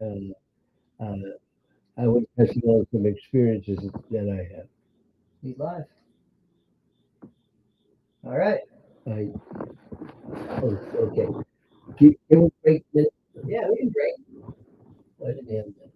uh, I was passing on some experiences that I have. He's live. All right. I, oh, okay. Can we break this? Yeah, we can break. What the damn thing?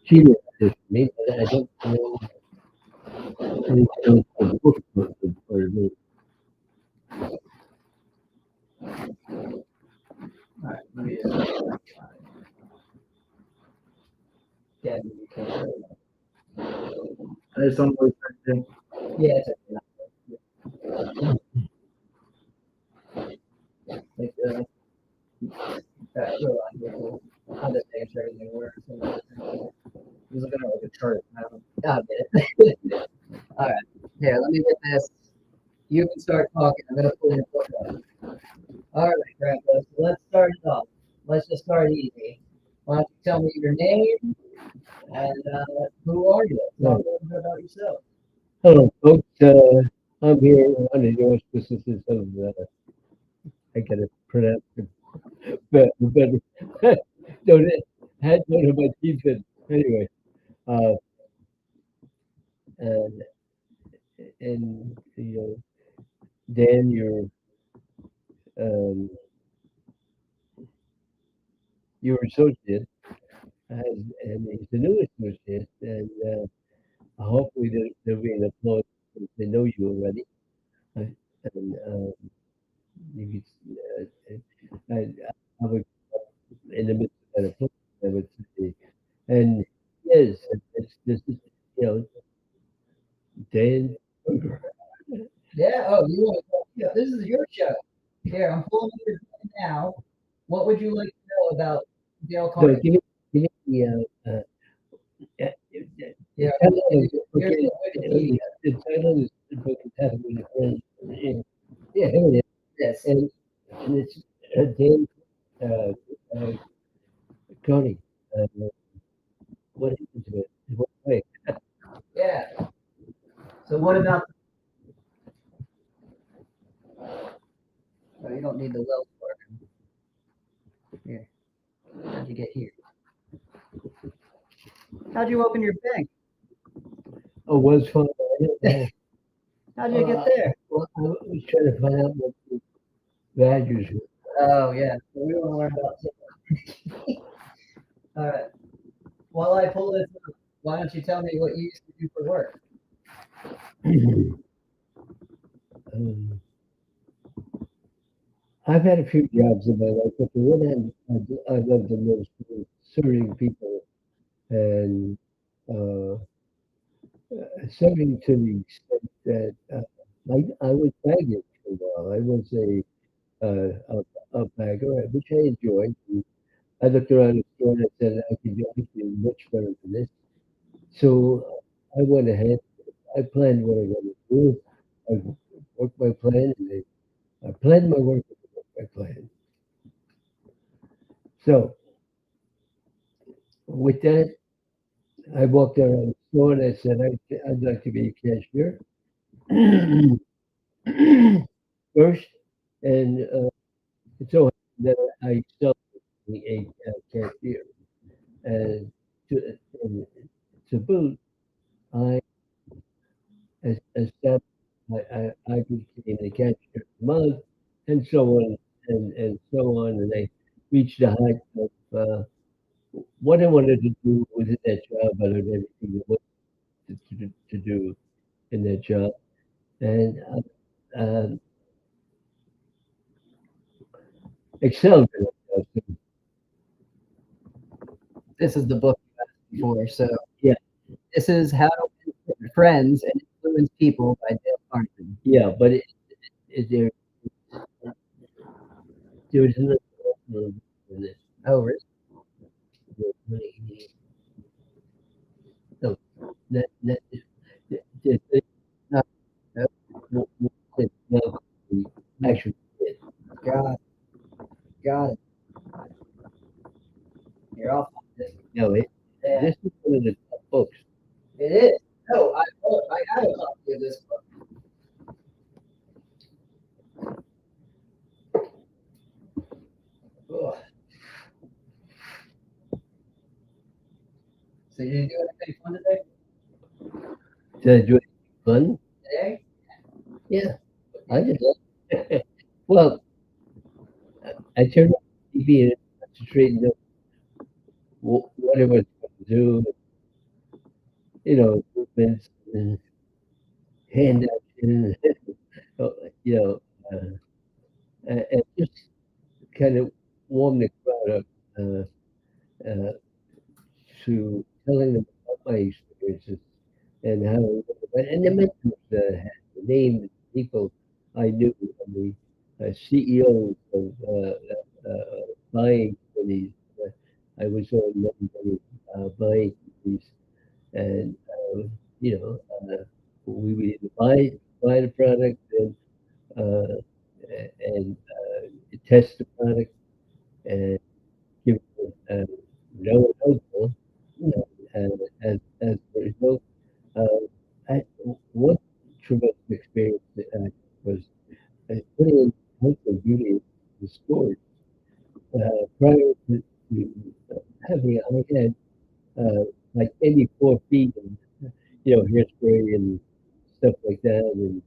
She did this to me, but I don't know anything from the book or me. All right. Let me yeah, you can. There's some voice acting. Yeah, it's okay. Like, real life, I'll just make sure everything works. He's looking at like a chart. I'll get it. All right. Here, let me get this. You can start talking. I'm gonna pull your book up. All right, Grandpa. So let's start it off. Let's just start easy. Why don't you tell me your name and who are you? Tell me a little bit about yourself. Hello, folks. I'm here under the auspices of, I gotta pronounce it, but don't, don't have my teeth in. Anyway, uh, and, and, Dan, um, your associate, has, and he's the new associate, and hopefully there'll be an applause since they know you already. And you could, I would, in the midst of that applause, I would say, and yes, this is, you know, Dan Kruger. Yeah. Oh, you want to? Yeah, this is your show. Here, I'm pulling up your book now. What would you like to know about Dale So Carnegie? give me Yeah. the title of the book Here's is, Wikipedia. the title of the book is How to Be a Friend. Yeah, here it is. Yes. And it's Dan uh, uh, Coney. Uh, what happens to it? What way? Yeah. So what about? Oh, you don't need the Wells Fargo. Here. How'd you get here? How'd you open your bank? Oh, was fun. I don't know. How'd you get there? Well, I was trying to find out what the values were. Oh yeah. So we want to learn about. All right. While I pull this up, why don't you tell me what you used to do for work? um, I've had a few jobs in my life, but the one I love the most was serving people and uh, serving to the extent that I was baggage for a while. I was a bagger, which I enjoyed. And I looked around the store and I said, I could do much better than this. So I went ahead. I planned what I was going to do. I worked my plan, and I planned my work and I worked my plan. So with that, I walked around the store and I said, I'd like to be a cashier first. And it so happened that I still being a cashier. And and to boot, I established, I became the cashier of the month, and so on and so on. And I reached the height of what I wanted to do within that job. I learned everything there was to do in that job. And excelled in it. So, This is the book you asked before. So yeah, this is How to Win Friends and Influence People by Dale Carnegie. yeah, but there was another in this. Oh, really? No, that it's not what it's not the actual kid. Got it. Got it. You're off on this. No, Yeah, this is one of the top books. it is. No, I have a copy of this book. Ugh. So you didn't do anything fun Did I do it fun? today? Yeah, I did that. Well, I turned on the TV and concentrated on what I was going to do, movements and hand action, uh, you know, and just kind of warm the crowd up uh, to telling them about my experiences and how, and the mentors that I had, the names, people I knew, and the CEOs of buying companies. I was on many buying companies, and we would either buy the product uh, and test the product and give it no alcohol. As a result, one tremendous experience was putting in health and beauty in the stores. Prior to having, I had like maybe 4 feet and hairspray and stuff like that, and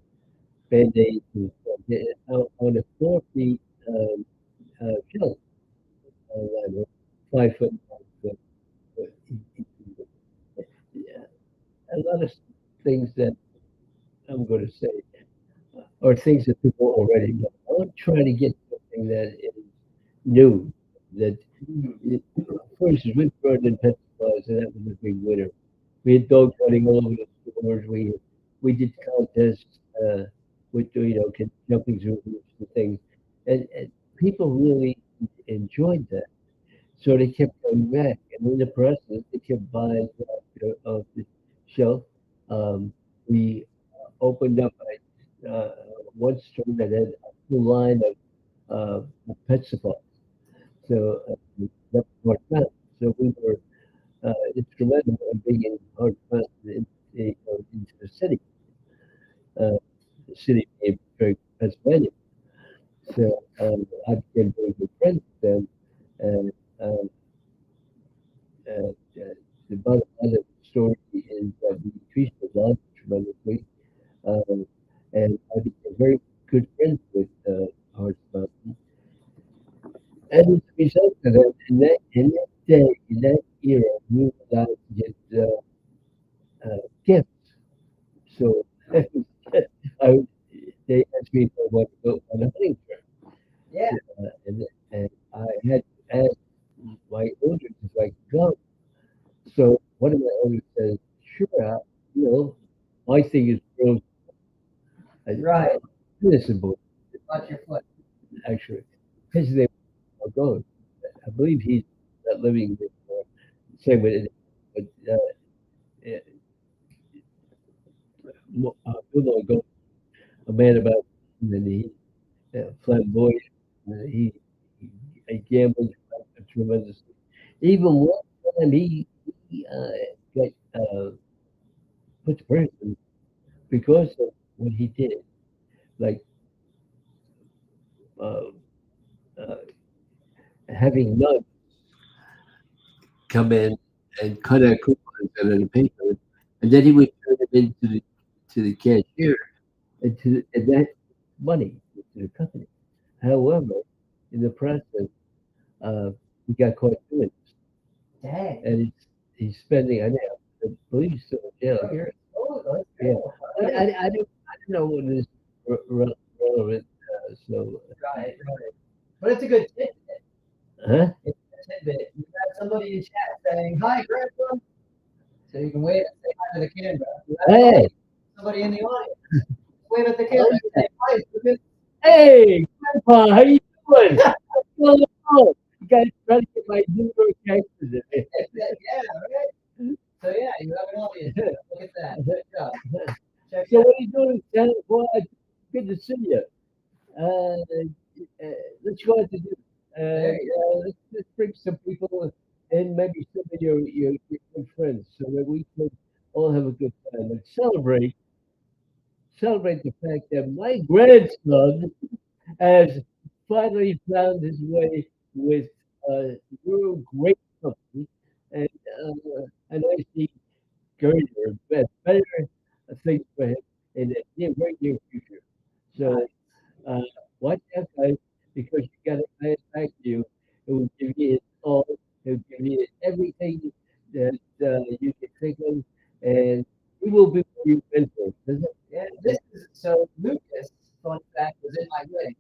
band-aids and stuff. Yeah, on a 4 feet shelf, I don't know, 5 foot. But, but, yeah, a lot of things that I'm going to say are things that people already know. I want to try to get something that is new. That, for instance, we brought in pet supplies, and that was a big winner. We had dogs running all over the stores. We did contests with jumping through hoops and things, and people really enjoyed that. So they kept coming back, and in the process, they kept buying off the shelf. We opened up one store that had a full line pet supplies. So that was more fun. So we were instrumental in bringing hard fun into the city, the city of Pittsburgh, Pennsylvania. So I became very good friends with them, and um, the bottom line of the story is that we increased the volume tremendously, um, and I became very good friends with Hard Mountain. And as a result of that, in that day, in that era, we were allowed to get gifts. So I, they asked me if I wanted to go on a hunting trip. Yeah. And I had asked my elders if I could go. So one of my elders said, "Sure, my thing is real." Right. Innocent boy, Watch your foot. actually. His name was Go. I believe he's not living anymore. Same with it, but uh, Bill Go, a man about, and he flamboyant. He, he gambled tremendously. Even one time he got put to prison because of what he did, like uh, uh, having nuns come in and cut out coupons out of the paper, and then he would turn them into the cashier and that money to the company. However, in the process, he got caught doing this, Dang. and he's spending. I believe he's still in jail here. Oh, that's Yeah, cool. I don't know what is relevant. So, Right, right. But it's a good tidbit. huh? It's a tidbit. You got somebody in chat saying, "Hi, Grandpa." So you can wave and say hi to the camera. You have Hey, somebody in the audience. Wave at the camera and say hi. Stupid. hey, Grandpa, how you doing? What's going on? You guys trying to get my New York accent in. Yeah, right. So yeah, you have an audience. Look at that. Good job. So what are you doing, Santa Claus? Good to see you. Uh, let's go out to dinner. There you Let's bring some people and maybe some of your good friends so that we can all have a good time and celebrate the fact that my grandson has finally found his way with your great company and and I see greater, better things for him in the very near future. go. So uh, watch out, guys, because you got to play it back to you. It will give you it all. It will give you everything that you can think of, and he will be your mentor. Yeah, this is so Lucas, fun fact, was in my wedding.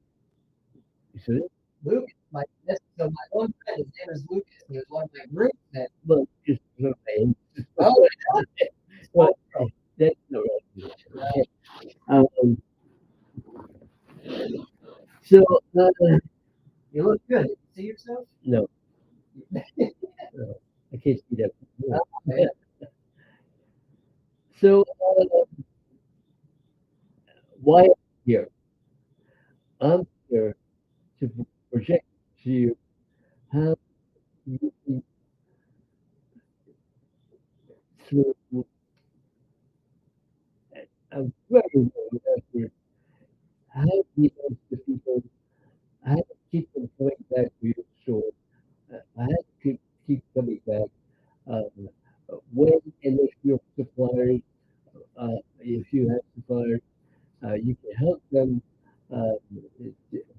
You see? Lucas, so my one friend, his name is Lucas, and he was one of my groomsmen. Well, just for me. Oh, Well, that's not right. Um, so, you look good. You see yourself? no, no, I can't see that. Oh, yeah. So, why I'm here? I'm here to project to you how you can, through a very long effort, how to influence the people, how to keep them coming back to your store, how to keep coming back. Um, when and if your suppliers, if you have suppliers, you can help them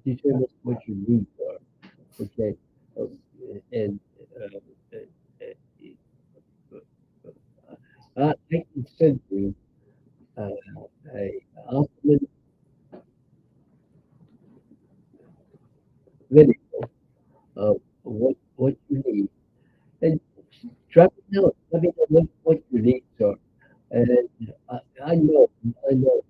determine what your needs are. Okay, um, and uh, I can send you uh, a ultimate video of what you need, and drop it down. Let me know what your needs are, and I know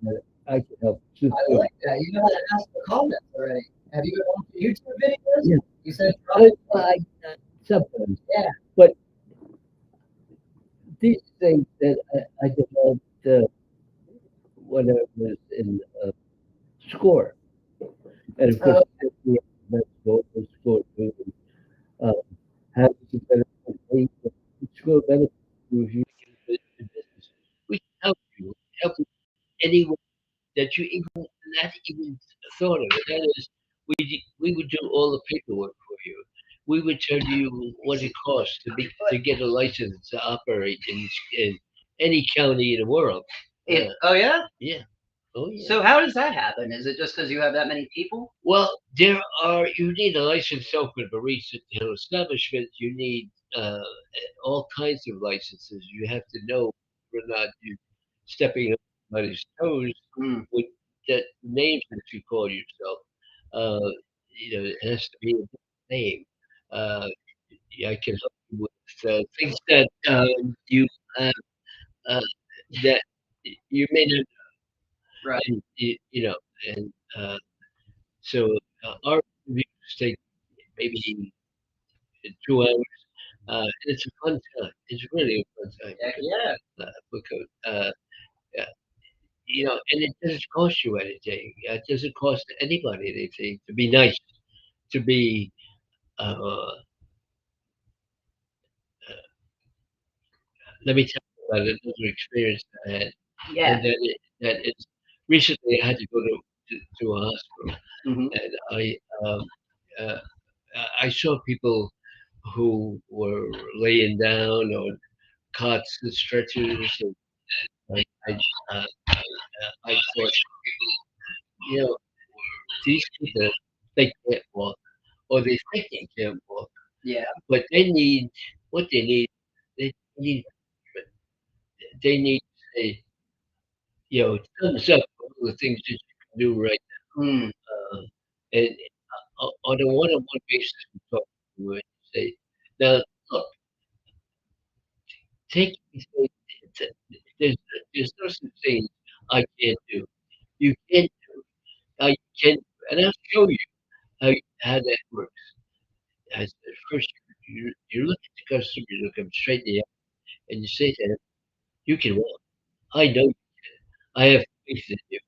that I can help. Just I do it. like that. You know how to ask for comments already. Have you been watching YouTube videos? Yeah, You said drop I, it. I, sometimes, Yeah. but these things that I developed when I was in score, and of course, Oh, that's what was score too. Um, having some benefit, score benefit if you get into business. We can help you, help you any way that you even not even thought of. That is, we would do all the paperwork for you. We would tell you what it costs to get a license to operate in any county in the world. oh yeah. Yeah. Oh yeah. So how does that happen? Is it just because you have that many people? Well, you need a licensed open barista establishment. You need all kinds of licenses. You have to know whether or not you're stepping on somebody's toes Mm, with the names that you call yourself. Uh, it has to be a different name. Uh, yeah, I can help you with things that you have uh, that you may not, right. and and uh, so our reviews take maybe 2 hours. It's a fun time. It's really a fun time Heck yeah. because yeah, and it doesn't cost you anything. It doesn't cost anybody anything to be nice, to be. Uh, Let me tell you about another experience I had, Yeah. and that is recently I had to go to a hospital, Hmm. and uh, I saw people who were laying down on cots and stretchers, and I, I thought, you know, these people, they can't walk, or they think they can't walk, Yeah. but they need what they need. They need to say, thumbs up for all the things that you can do right Mm, now. And on a one-on-one basis, we talk to you and say, now look, take these things. There's there's no such thing I can't do. You can do. I can, and I'll show you how that works. As first, you look at the customer, you look them straight in the eye, and you say to them, "You can walk. I know I have faith in you.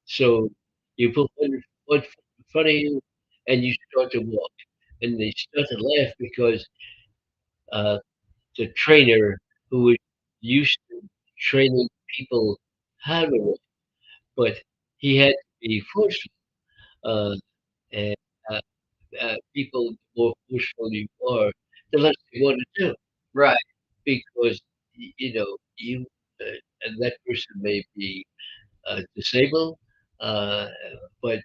So you put one foot in front of you and you start to walk. And they start to laugh because uh, the trainer who was used to training people how to walk, but he had to be forceful. Uh, and uh, people, the more forceful you are, the less they want to do Right. because you and that person may be disabled, uh, but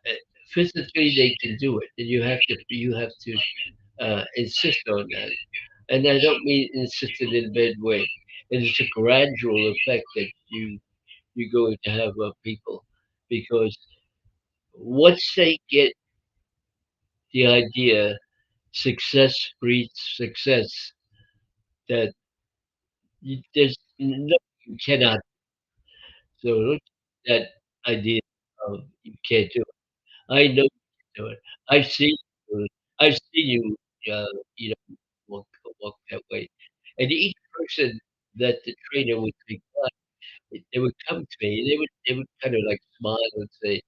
uh, physically they can do it, and you have to insist on that. And I don't mean insisted in a bad way. And it's a gradual effect that you're going to have of people because once they get the idea success breeds success, that there's nothing you cannot. So look at that idea of you can't do it. I know you can do it. I've seen you do it. I've seen you, uh, you know, walk, walk that way. And each person that the trainer would take on, they would come to me and they would kind of like smile and say,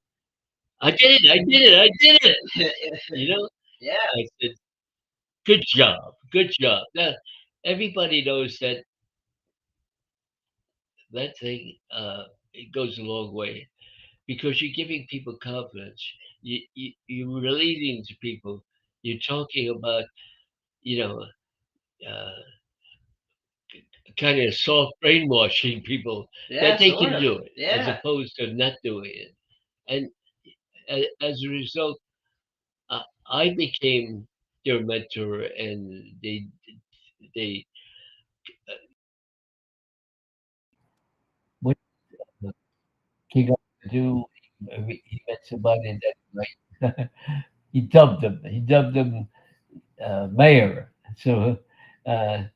"I did it! I did it! I did it!" You know, Yeah. I said, "Good job, good job." Now everybody knows that that thing it goes a long way because you're giving people confidence. You're relating to people. You're talking about you know uh, kind of soft brainwashing people Yeah, that they sort can of. do it as Yeah. opposed to not doing it. And as a result, I, I became their mentor, and they What he got to do, he met somebody that like he dubbed him. He dubbed him mayor. So one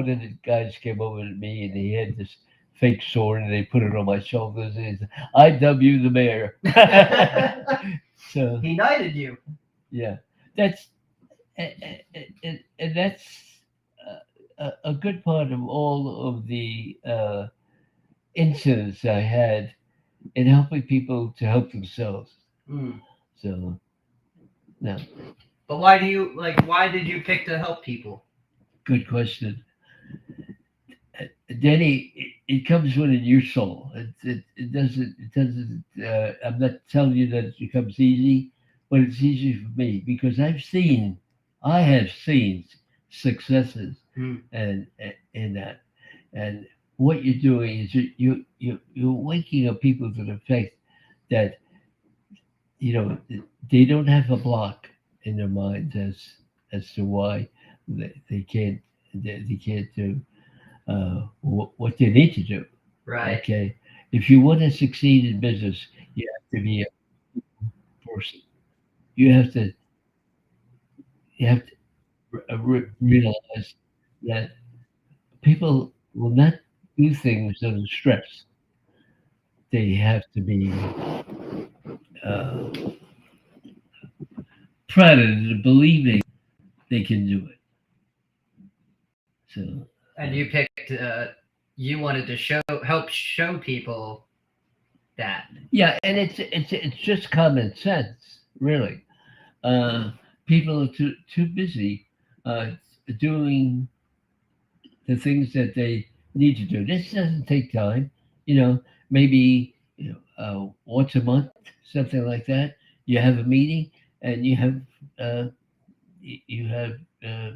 of the guys came over to me and he had this fake sword and they put it on my shoulders and he said, "I dub you the mayor." So He knighted you. yeah, that's and that's a good part of all of the incidents I had in helping people to help themselves. Hmm. So now, But why do you like? Why did you pick to help people? good question. Danny, it comes within your soul. It doesn't. It doesn't. I'm not telling you that it becomes easy, but it's easy for me because I have seen successes, Hmm. and in that, and what you're doing is you're waking up people to the fact that you know they don't have a block in their minds as to why they can't they can't do what you need to do. Right. Okay, if you want to succeed in business, you have to be a person. You have to you have to realize that people will not do things under stress. They have to be uh, proud and believing they can do it. So And you picked. You wanted to help show people that. yeah, and it's just common sense, really. Uh, People are too busy uh, doing the things that they need to do. This doesn't take time. Maybe once a month, something like that. You have a meeting and uh, you have uh,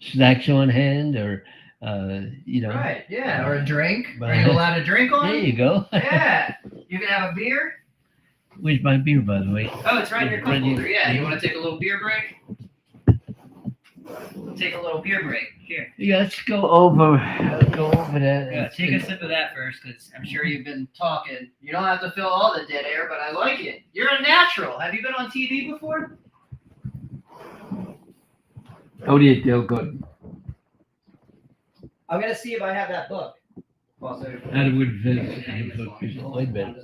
snacks on hand, or you know. Right. Yeah. Or a drink. Are you There allowed to drink on? you go. Yeah. You can have a beer. Where's my beer, by the way? Oh, it's right in your cup Right here. holder. Yeah. You want to take a little beer break? We'll take a little beer break. Here. Yeah, let's go over that. Yeah, take a sip of that first, because I'm sure you've been talking. You don't have to fill all the dead air, but I like it. You're a natural. Have you been on TV before? Oh, yeah, Dale, good. I'm gonna see if I have that book. Also, That would fit. Wait a I'm minute. just gonna let the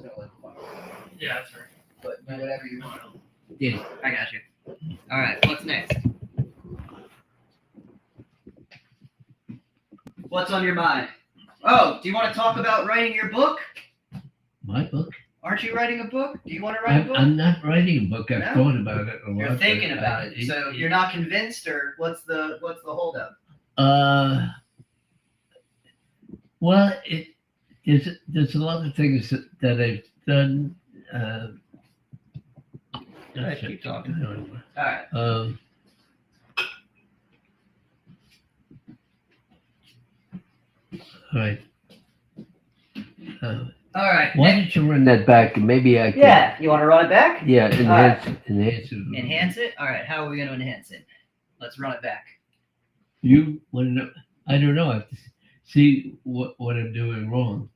Yeah, that's right. But do whatever you want. Yeah. I got you. All right. What's next? What's on your mind? Oh, do you want to talk about writing your book? My book? Aren't you writing a book? Do you want to write a book? I'm not writing a book. I've No? thought about it a lot. You're thinking but about it, so you're not convinced, or what's the holdup? Well, there's a lot of things that I've done. Go ahead, keep talking. All right. All right. All right. Why don't you run that back and maybe I can. Yeah, you want to run it back? Yeah, enhance right. enhance it. Enhance it. All right. How are we going to enhance it? Let's run it back. You want to know? I don't know. I have to see what I'm doing wrong.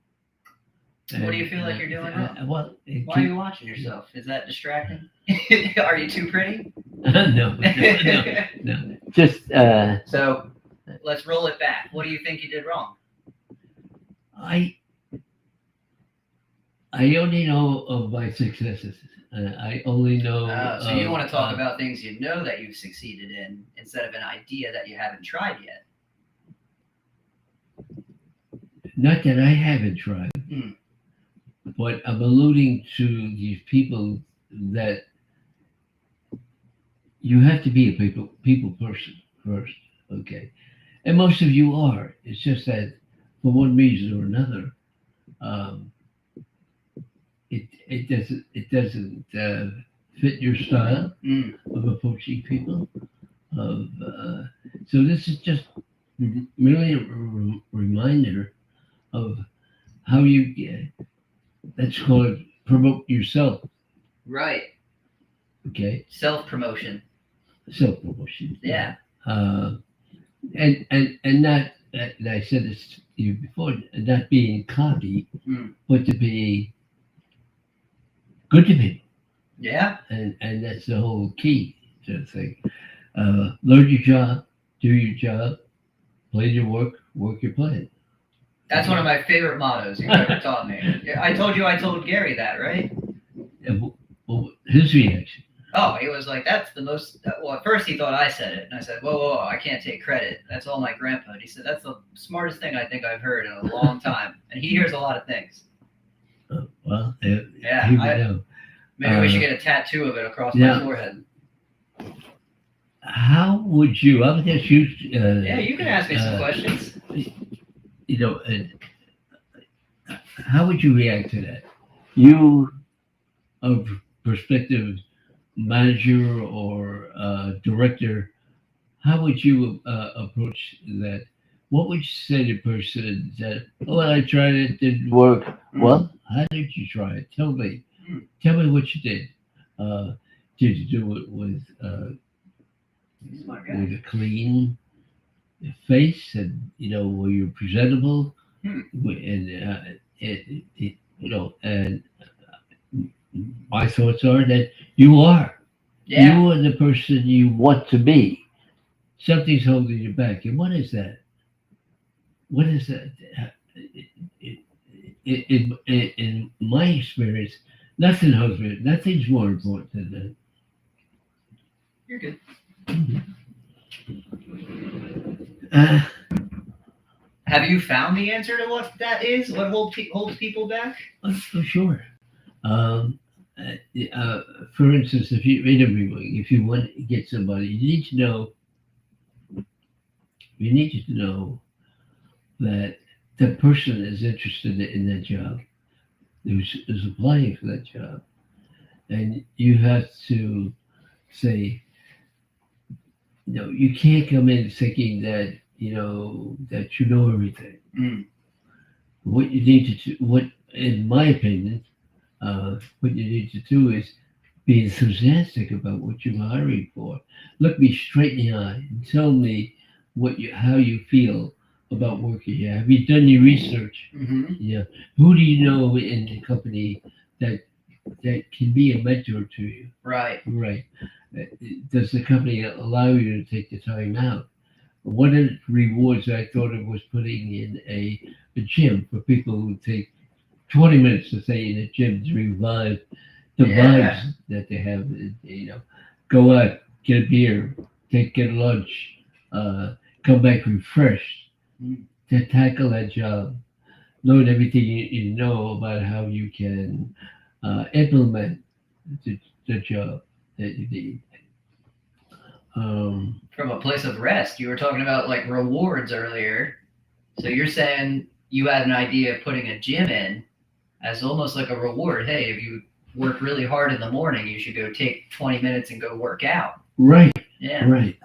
What do you feel like you're doing wrong? Well, Why are you watching yourself? Is that distracting? Are you too pretty? no. Just So let's roll it back. What do you think you did wrong? I only know of my successes. I only know. So you want to talk about things you know that you've succeeded in instead of an idea that you haven't tried yet. Not that I haven't tried, but I'm alluding to these people that you have to be a people person first, okay? And most of you are. It's just that for one reason or another, it doesn't fit your style of approaching people. So this is just really a reminder of how you let's call it promote yourself. Right. Okay. Self-promotion. Self-promotion. Yeah. And not, and I said this to you before, not being cocky, but to be good to people. Yeah. And that's the whole key to the thing. Learn your job, do your job, play your work your plan. That's one of my favorite mottos you've ever taught me. I told Gary that, right? Well, his reaction. Oh, he was like, that's the most, well, at first he thought I said it. And I said, whoa, I can't take credit. That's all my grandpa. And he said, that's the smartest thing I think I've heard in a long time. And he hears a lot of things. Oh, well, yeah. Maybe we should get a tattoo of it across my forehead. How would you, I would ask you. Yeah, you can ask me some questions. You know, how would you react to that? You, a prospective manager or director, how would you approach that? What would you say to a person that, oh, I tried it, didn't work? Well, how did you try it? Tell me. Tell me what you did. Did you do it with a clean face, and were you presentable? And and my thoughts are that you are. Yeah. You are the person you want to be. Something's holding you back, and what is that? What is that? In my experience, nothing holds me. Nothing's more important than that. You're good. Have you found the answer to what that is? What holds people back? For sure. For instance, if you're interviewing, if you want to get somebody, you need to know that the person is interested in that job, is applying for that job, and you have to say, you can't come in thinking that that you know everything. What you need to do, in my opinion, what you need to do is be enthusiastic about what you're hiring for. Look me straight in the eye and tell me how you feel about working here. Have you done your research? Yeah. Who do you know in the company that can be a mentor to you? Right. Does the company allow you to take the time out? One of the rewards I thought of was putting in a gym for people who take 20 minutes to stay in a gym to revive the vibes that they have. Go out, get a beer, get lunch, come back refreshed to tackle that job learn everything you know about how you can implement the job that you need. Um, From a place of rest. You were talking about like rewards earlier. So you're saying you had an idea of putting a gym in as almost like a reward. Hey, if you work really hard in the morning, you should go take 20 minutes and go work out. right, Yeah. right.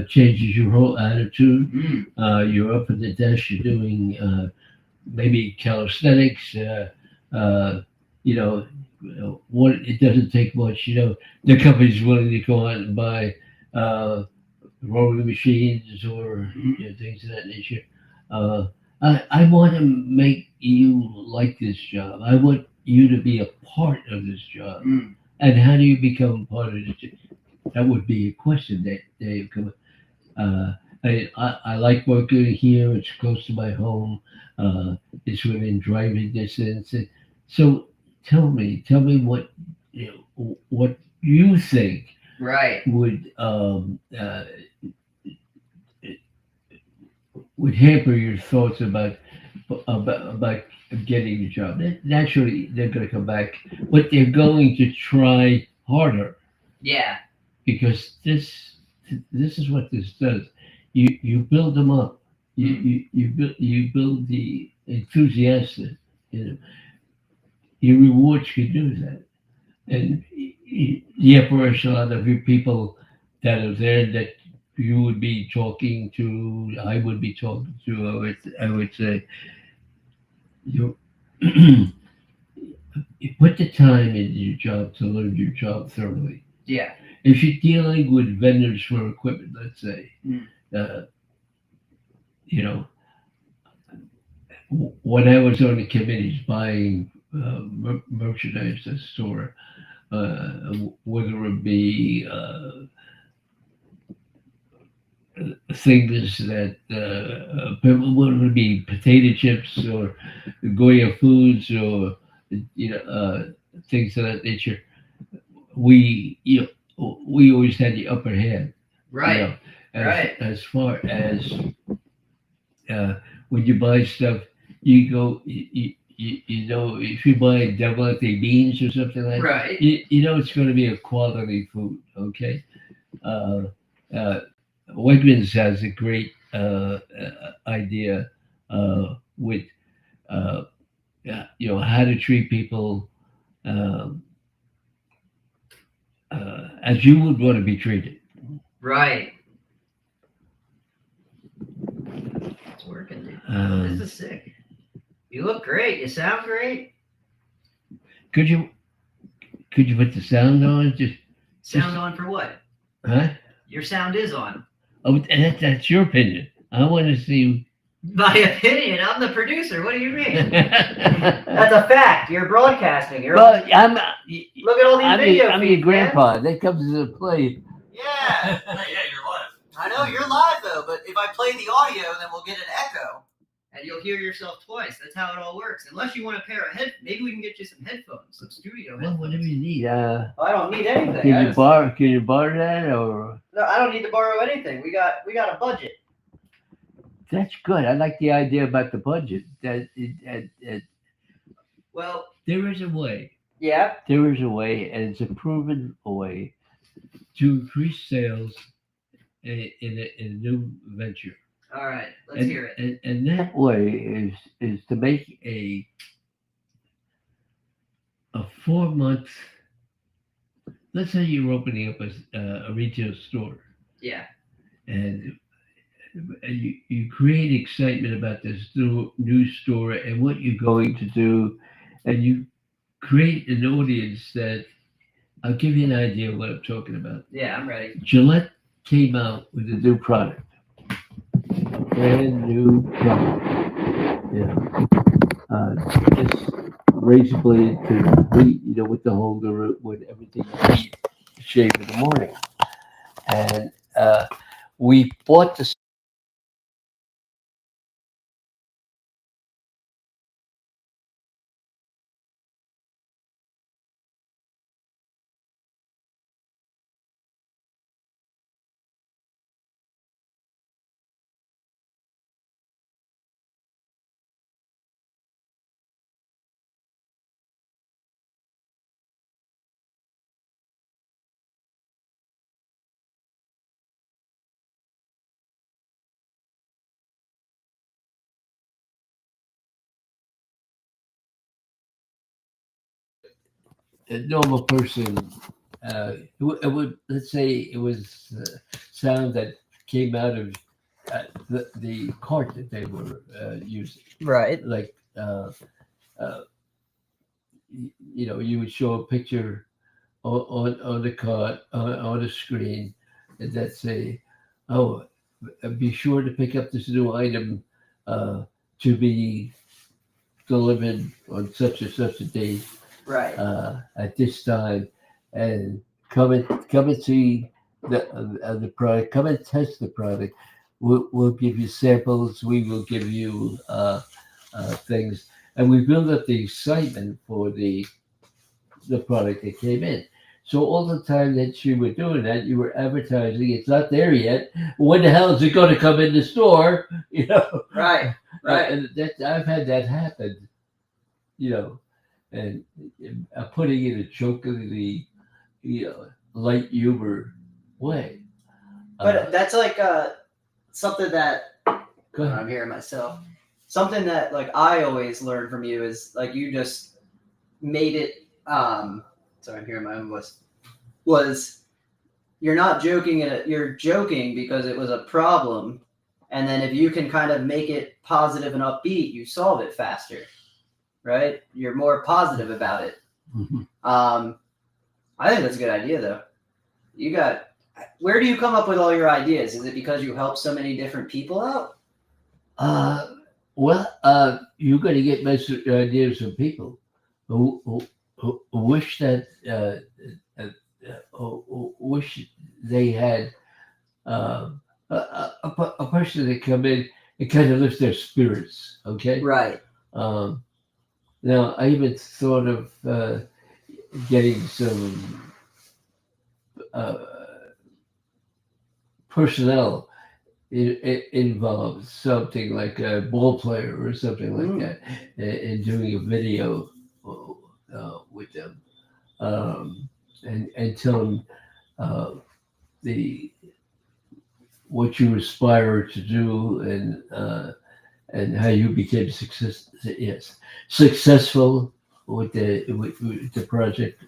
Changes your whole attitude. Mm. You're up at the desk. You're doing maybe calisthenics. You know, what it doesn't take much. The company's willing to go out and buy rowing machines or things of that nature. Uh, I want to make you like this job. I want you to be a part of this job. Mm. And how do you become part of this? That would be a question that they come. I like working here. It's close to my home. It's within driving distance. So tell me what you think Right. would hamper your thoughts about getting a job. Naturally, they're going to come back, but they're going to try harder Yeah. because this is what this does. You build them up. You build the enthusiastic. You know, your rewards can do that, and the upper of your people that are there that you would be talking to, I would be talking to. I would say you you put the time in your job to learn your job thoroughly. Yeah. If you're dealing with vendors for equipment, let's say, Mm. uh, you know, when I was on the committees buying merchandise at the store, whether it be things that whether it be potato chips or Goya foods or things of that nature, we always had the upper hand. Right. As Right. as far as uh, when you buy stuff, you go, if you buy develate beans or something like that, Right. you know it's going to be a quality food, okay? Uh, uh, Wegmans has a great idea with, uh, how to treat people um, as you would want to be treated. Right. It's working, dude. This Um, is sick. You look great. You sound great. could you could you put the sound on? Sound on for what? Huh? Your sound is on. Oh, that's your opinion. I want to see. My opinion. I'm the producer. What do you mean? That's Well, a fact. You're broadcasting. You're I'm. look at all these video I'm feeds, your man. grandpa. That comes into play. Yeah. Yeah, you're live. I know you're live though, but if I play the audio, then we'll get an echo, and you'll hear yourself twice. That's how it all works. Unless you want a pair of maybe we can get you some headphones, some studio Well, headphones. whatever you need. I don't need anything. Can you borrow that or? No, I don't need to borrow anything. We got a budget. That's good. I like the idea about the budget. Well, There is a way. yeah. There is a way, and it's a proven way to increase sales in a new venture. All right. Let's and, hear it. and that way is to make a 4 month. Let's say you're opening up a retail store, Yeah. and you create excitement about this new store and what you're going to do, and you create an audience that I'll give you an idea of what I'm talking about. Yeah, I'm ready. Gillette came out with a new product, a brand new product. This razor blade to with the holder, with everything you need to shave in the morning. And we bought the a normal person, it would, let's say it was sound that came out of the cart that they were using, Right. like uh, you would show a picture on the card on the screen that say, "Oh, be sure to pick up this new item uh, to be delivered on such and such a date Right. at this time, and come and see the product. Come and test the product. We'll give you samples. We will give you things, and we build up the excitement for the product that came in. So all the time that you were doing that, you were advertising. It's not there yet. When the hell is it going to come in the store? You know, Right. Right. and that I've had that happen. You know, and putting it in a jokingly, light humor way. But that's like something that Go ahead. I'm hearing myself. Something that like I always learned from you is like you just made it. Sorry, I'm hearing my own voice. Was you're not joking you're joking because it was a problem, and then if you can kind of make it positive and upbeat, you solve it faster, right? You're more positive about it. Mhm. I think that's a good idea though. Where do you come up with all your ideas? Is it because you help so many different people out? Well, you're going to get most ideas from people who wish that wish they had a person that come in and kind of lifts their spirits. Okay. Right. Um, Now I even thought of getting some uh, personnel involved, something like a ball player or something like that, and doing a video with them, and tell them the what you aspire to do, and how you became successful with the project.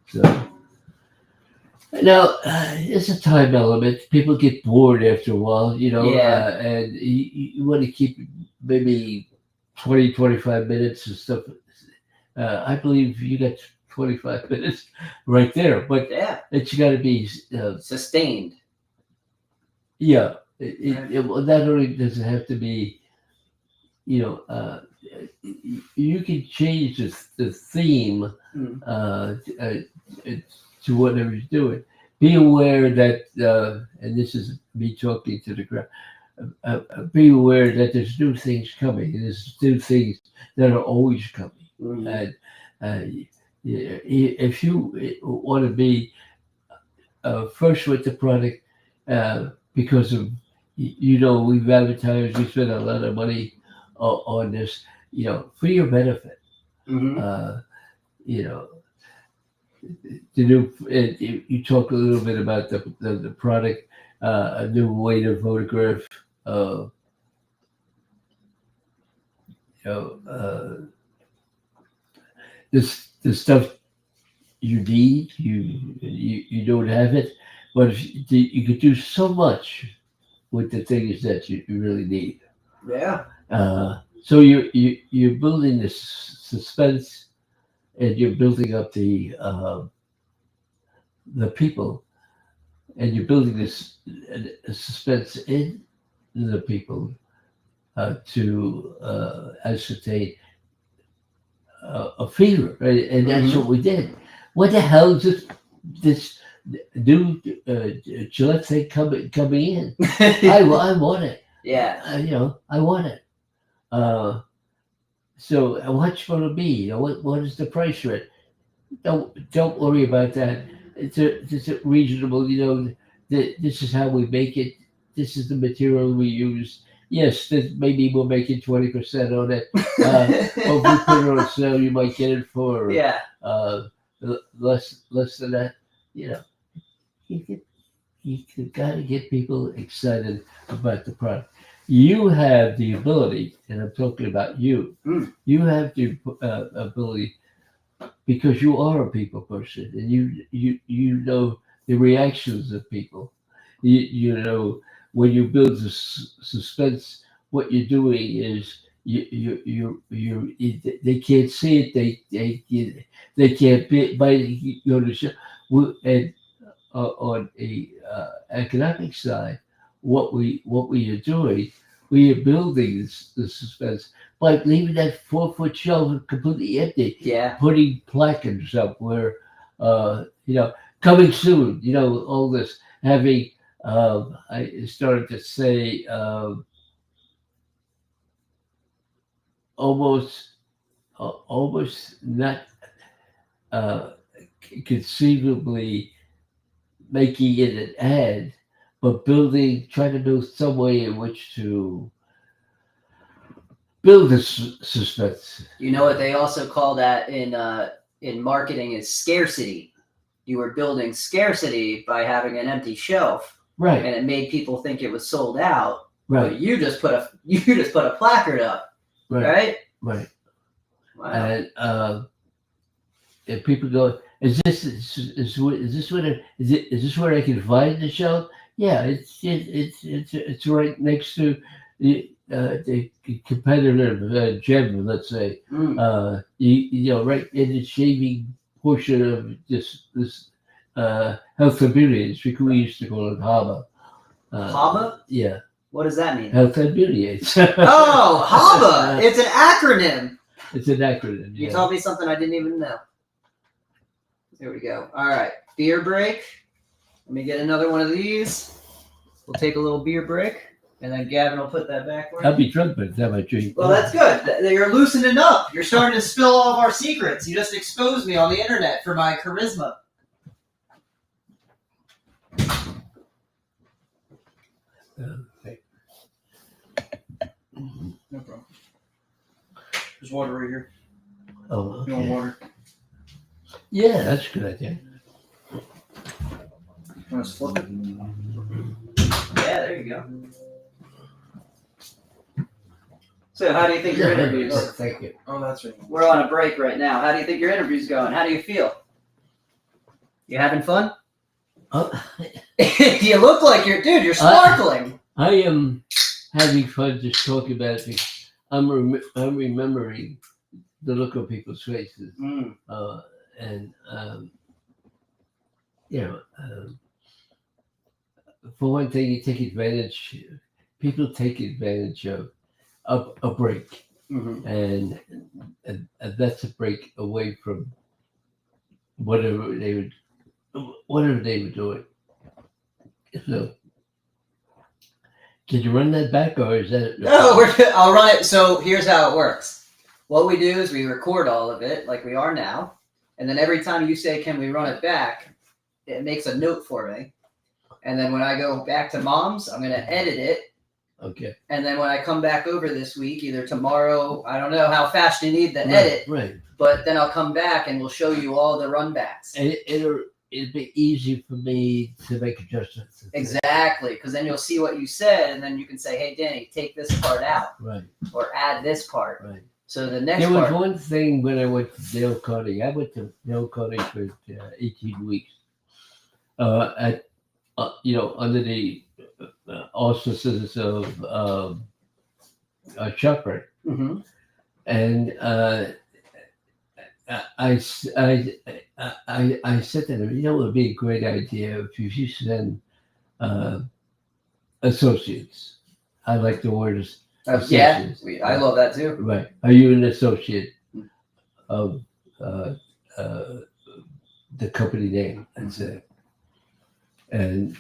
So now it's a time element. People get bored after a while, Yeah. and you want to keep maybe 20, 25 minutes and stuff. I believe you got 25 minutes right there, but Yeah. it's got to be, Sustained. yeah. Right. Well, not only does it have to be, you know, you can change the theme Mm. to whatever you're doing. Be aware that, and this is me talking to the crowd. Be aware that there's new things coming. There's new things that are always coming, Mhm. and if you want to be first with the product, because of we've advertised, we spent a lot of money on this, for your benefit. Mhm. You know, the new. You talk a little bit about the product, a new way to photograph. Uh, you know, this the stuff you need. You don't have it, but if you could do so much with the things that you really need. Yeah. So you're building this suspense, and you're building up the people, and you're building this suspense in the people to ascertain a fever, right? And that's what we did. What the hell is this new Gillette thing coming in? I want it. Yeah. I want it. So what's going to be? What is the price for it? Don't worry about that. It's a reasonable. This is how we make it. This is the material we use. Yes, maybe we'll make it 20% on it. Or if we put it on sale, you might get it for Yeah. less than that. You know, you got to get people excited about the product. You have the ability, and I'm talking about you. Mm. You have the ability because you are a people person, and you know the reactions of people. You know when you build the suspense, what you're doing is they can't see it. They can't buy you know the show. And on a economic side, what we are doing, we are building the suspense by leaving that 4 foot shelf completely empty, Yeah. putting placards up where you know coming soon. You know all this having. I started to say almost almost not uh, conceivably making it an ad, but building, trying to do some way in which to build the suspense. You know what they also call that in marketing is scarcity. You were building scarcity by having an empty shelf, Right, and it made people think it was sold out. right, But you just put a placard up, right, right? right. Wow. And if people go, is this what is this where I can find the shelf? Yeah, it's right next to the competitive gem, let's say. Mm. You know, right in the shaving portion of this health and beauty. It's because we used to call it HABA. HABA? Yeah, What does that mean? health and beauty. It's Oh, HABA! It's an acronym. it's an acronym. You Yeah. taught me something I didn't even know. There we go. All right, beer break. Let me get another one of these. We'll take a little beer break, and then Gavin will put that back. I'll be drunk by the time I drink. Well, that's good. You're loosening up. You're starting to spill all of our secrets. You just exposed me on the internet for my charisma. Okay. No problem. There's water right here. Oh, You want okay. water? Yeah, that's a good idea. Want to flip it? Yeah, there you go. So, how do you think your interview's? Thank you. Oh, that's right. We're on a break right now. How do you think your interview's going? How do you feel? You having fun? You look like you're sparkling. I am having fun just talking about it because I'm remembering the look on people's faces. Mm. And you know, for one thing, people take advantage of a break, Mm-hmm. and that's a break away from whatever they were doing. So, can you run that back, or is that? No, I'll run it. So here's how it works. What we do is we record all of it like we are now, and then every time you say, "Can we run it back?" it makes a note for me, and then when I go back to Mom's, I'm gonna edit it. Okay. And then when I come back over this week, either tomorrow, I don't know how fast you need the edit, Right. but then I'll come back and we'll show you all the runbacks. And it'll be easy for me to make adjustments. Exactly, because then you'll see what you said, and then you can say, "Hey, Danny, take this part out Right. or add this part." Right. So the next There was part. one thing when I went to Dale Carnegie. I went to Dale Carnegie for 18 weeks. At under the auspices of Shepherd, Mm-hmm. and I said to them, it would be a great idea if you send associates. I like the word Yeah, associates. I love that too. Right. Are you an associate of the company name? That's it. And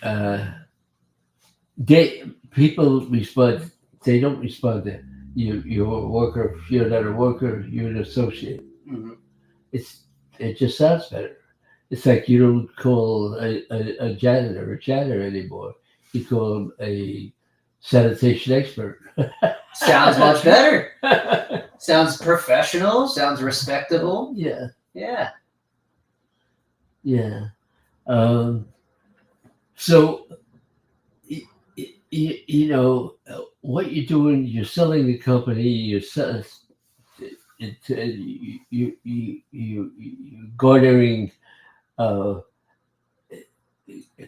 people respond. They don't respond to you're a worker. If you're not a worker, you're an associate. Mm-hmm. It just sounds better. It's like you don't call a janitor anymore. You call him a sanitation expert. Sounds much better. Sounds professional. Sounds respectable. Yeah. Yeah. Yeah. So, you know, what you're doing, you're selling the company, you garnering uh,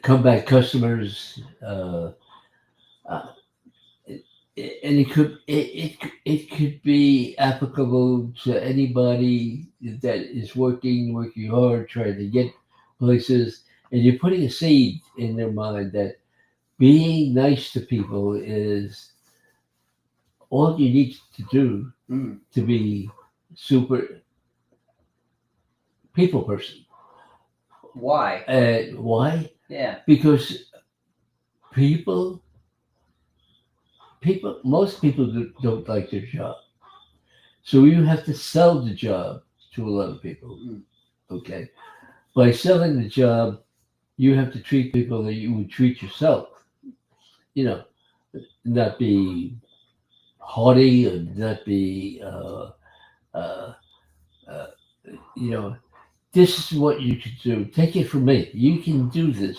comeback customers, uh, and it could be applicable to anybody that is working hard, trying to get places, and you're putting a seed in their mind that being nice to people is all you need to do Mm. to be super people person. Why? Why? Yeah. Because people, most people don't like their job, so you have to sell the job to a lot of people. Mm. Okay, by selling the job, you have to treat people that you would treat yourself. You know, not be haughty and not be, uh, uh, you know, this is what you can do. Take it from me. You can do this.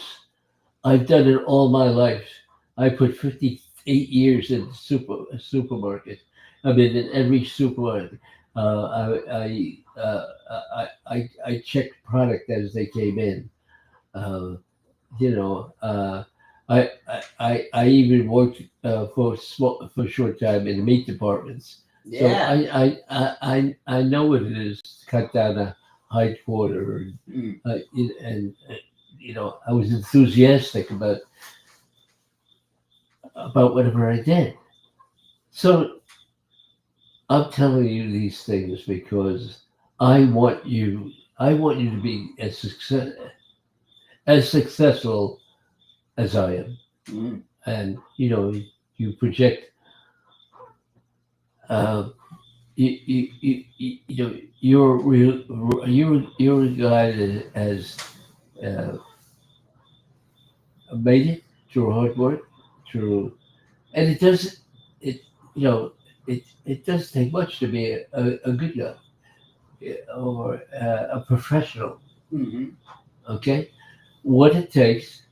I've done it all my life. I put 58 years in the supermarket. I've been in every supermarket. I checked product as they came in. Uh, you know, I even worked for a short time in the meat departments. So Yeah. I know what it is to cut down a high quarter, and Mm. I was enthusiastic about whatever I did. So I'm telling you these things because I want you to be as successful as I am. Mm. And you project, uh, you know you're real, you're regarded as uh, made it through hard work, through and it doesn't it you know it doesn't take much to be a good guy, or a professional. Mm-hmm. Okay, what it takes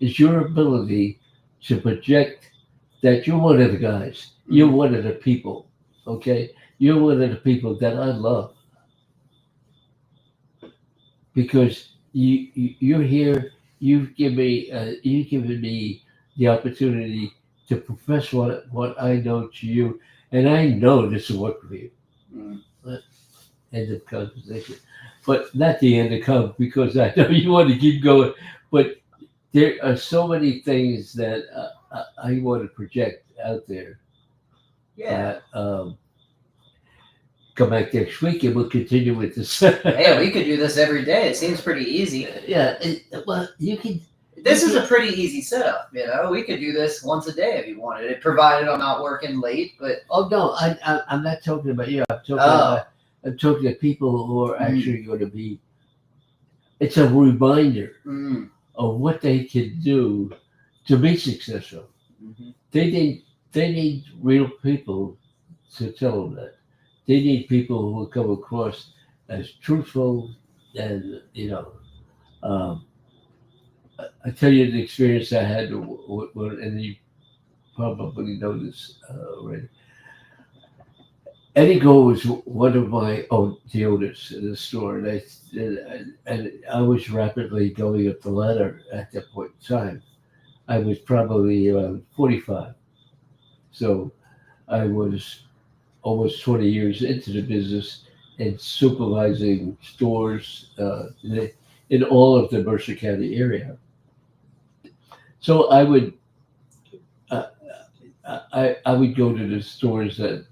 is your ability to project that you're one of the guys. You're Mm. one of the people. Okay, you're one of the people that I love because you're here. You've given me the opportunity to profess what I know to you, and I know this will work for you. Mm. End of conversation, but not the end of because I know you want to keep going, but there are so many things that I want to project out there Yeah. that come back next week and we'll continue with this. Hey, we could do this every day. It seems pretty easy. Yeah, well, you can. This is a pretty easy setup. We could do this once a day if you wanted it, provided I'm not working late. But Oh no, I'm not talking about you. oh, I'm talking to people who are Mm. actually going to be. It's a reminder mm, of what they can do to be successful. mhm. They need they need real people to tell them that. They need people who will come across as truthful and Um, I tell you the experience I had, and you probably know this already. Eddie Go was one of my the owners in the store, and I was rapidly going up the ladder at that point in time. I was probably around 45, so I was almost 20 years into the business and supervising stores in all of the Mercer County area. So uh, I would go to the stores that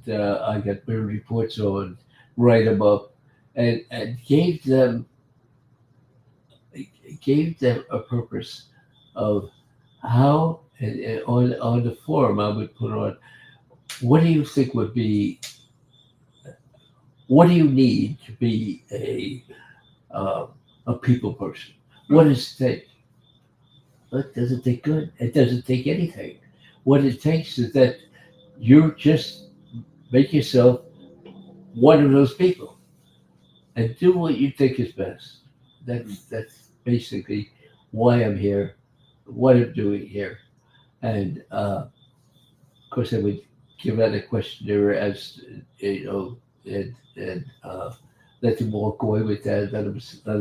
I got my reports on, write them up, and gave them a purpose of how, and on the form I would put on, what do you think would be, what do you need to be uh, a people person? What does it take? It doesn't take good. It doesn't take anything. What it takes is that you just make yourself one of those people and do what you think is best. That's basically why I'm here, what I'm doing here, and of course I would give out a questionnaire as and let them walk away with that. Let them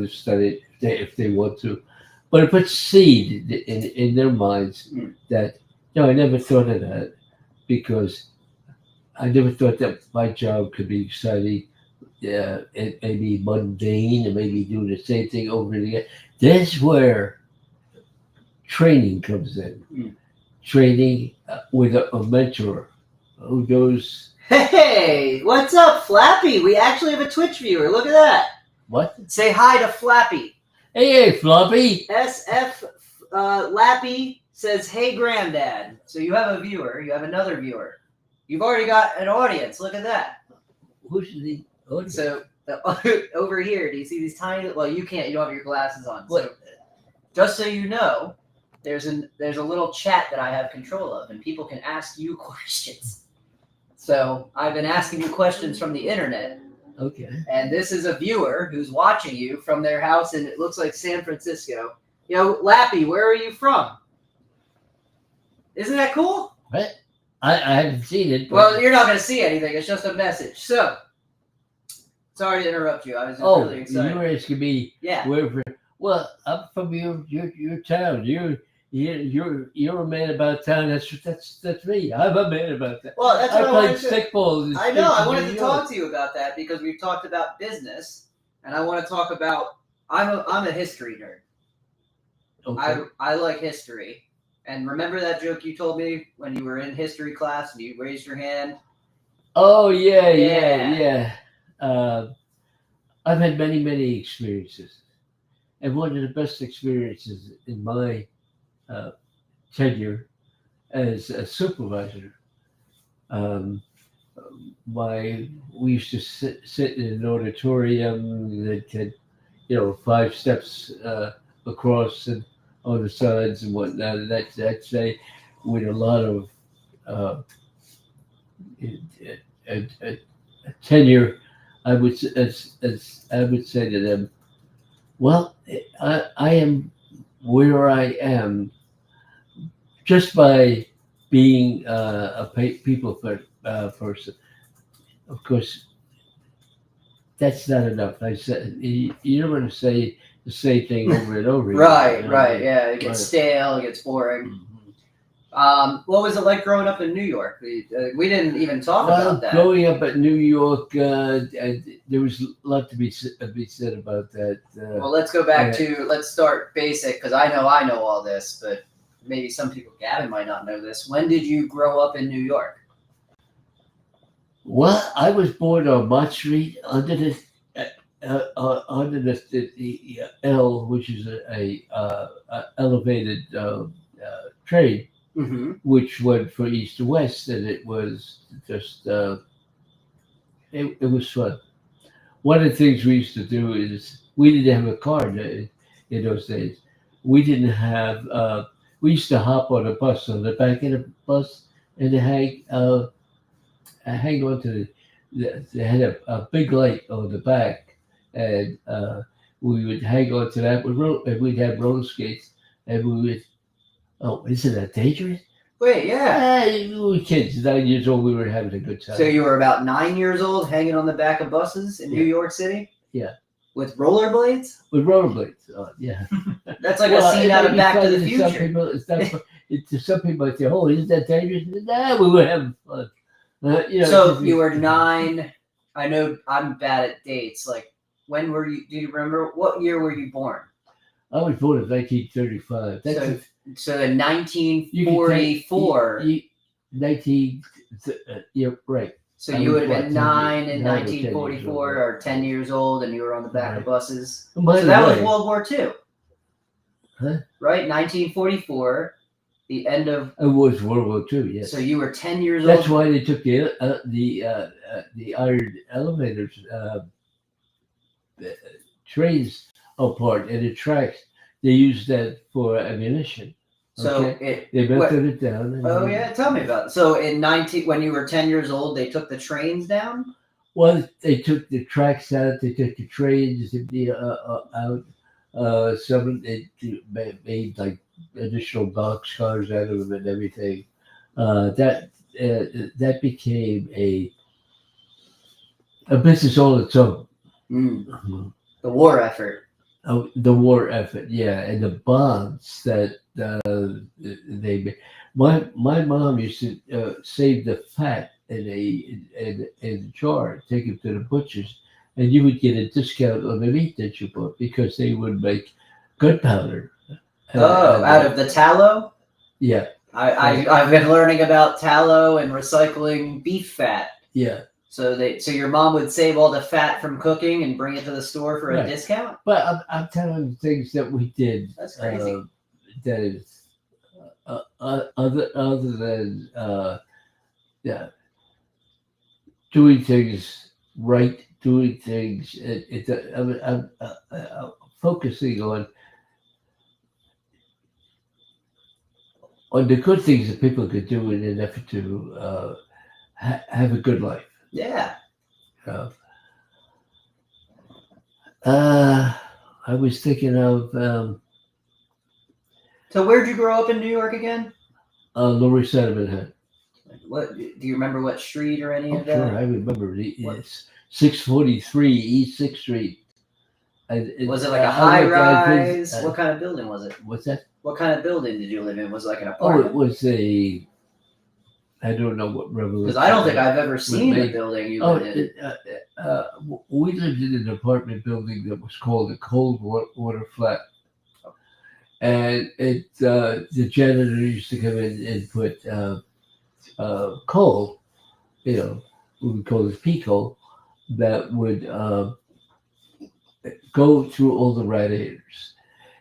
study it if they want to, but it puts seed in their minds Mm. that I never thought of that because I never thought that my job could be exciting. Yeah, it may be mundane and maybe do the same thing over and again. That's where training comes in. Mm. Training with a mentor who knows Hey, what's up, Flappy? We actually have a Twitch viewer. Look at that. what. Say hi to Flappy. Hey, Floppy. SF Lappy says, "Hey, Granddad." So you have a viewer. You have another viewer. You've already got an audience. Look at that. Who's the audience? So over here, do you see these tiny? Well, you can't. You don't have your glasses on. So What? just so you know, there's a little chat that I have control of, and people can ask you questions. So I've been asking you questions from the internet, Okay. and this is a viewer who's watching you from their house, and it looks like San Francisco. Lappy, where are you from? Isn't that cool? I haven't seen it. But Well, you're not going to see anything. It's just a message. So, sorry to interrupt you. I was just really you excited. were asking me Yeah. where. Well, I'm from your town. You're a man about town. That's me. I'm a man about that. Well, that's what I I played wanted to. stickball. in the I know. streets I of wanted New to York. talk to you about that because we've talked about business, and I want to talk about. I'm a history nerd. Okay. I like history. And remember that joke you told me when you were in history class and you raised your hand? Oh yeah. Yeah. I've had many experiences, and one of the best experiences in my tenure as a supervisor. Um, we used to sit in an auditorium that had 5 steps across and on the sides and whatnot. And that's with a lot of uh, a tenure. I would as I would say to them, well, I am where I am just by being a people person. Of course, that's not enough. I said you don't want to say the same thing over and over. again, Right. Yeah, it gets Right. stale. It gets boring. Mhm. What was it like growing up in New York? We didn't even talk Well, about that. growing up at New York, there was a lot to be said about that. Well, let's go back to let's start basic because I know all this, but maybe some people, Gavin, might not know this. When did you grow up in New York? Well, I was born on Mott Street under the L, which is a elevated train, Mm-hmm. which went from east to west, and it was just it was fun. One of the things we used to do is we didn't have a car in those days. We didn't have. We used to hop on a bus on the back of the bus and hang on to they had a big light on the back, and we would hang on to that. And we'd have roller skates, and we would. Oh, isn't that dangerous? Wait, yeah. We were kids, 9 years old. We were having a good time. So you were about 9 years old, hanging on the back of buses in New Yeah. York City. Yeah. With rollerblades. With rollerblades, yeah. That's like a scene out of Back to the Future. Some people, to some people, might say, "Oh, isn't that dangerous?" Nah, we were having fun. So you were 9. I know I'm bad at dates. Like, when were you? Do you remember what year were you born? I was born in 1935. So in 1944. 19. Yeah, right. So I you was would have been what, 9 in 9 or 10 years 1944 old. or 10 years old, and you were on the back of Right. buses. By So the that was way, World War II. Huh? Right? 1944, the end of. it was World War II. Yes. So you were 10 years That's old. why they took the iron elevators, trains apart, and the tracks. They used that for ammunition. So Okay. They melted it down. And Oh yeah, tell me about it. So when you were 10 years old, they took the trains down. Well, they took the tracks out. They took the trains out. Some of it made like additional box cars out of them and everything. That became a business all its own. The war effort. The war effort, yeah, and the bonds that they made. My mom used to save the fat in a jar, take it to the butchers, and you would get a discount on the meat that you bought because they would make gunpowder. Oh, out of the tallow? Yeah, I've been learning about tallow and recycling beef fat. yeah. So your mom would save all the fat from cooking and bring it to the store for a Right. discount? But I'm telling you things that we did. That's crazy. That is other than yeah, doing things right, doing things. I'm focusing on the good things that people could do in an effort to have a good life. Yeah. Uh, I was thinking of So where'd you grow up in New York again? Lower Sentiment Head. What do you remember? What street or any Oh, of that? sure, I remember. What? It's 643 East 6th Street. Was it like a I high lived- I rise? visited- What kind of building was it? What's that? What kind of building did you live in? Was it like an Oh, it apartment? was a. I don't know what revolution. Because I don't think I've ever seen the made- building you Oh, lived in. we lived in an apartment building that was called the Cold Water Flat, and the janitor used to come in and put coal, we would call it pea coal, that would go through all the radiators,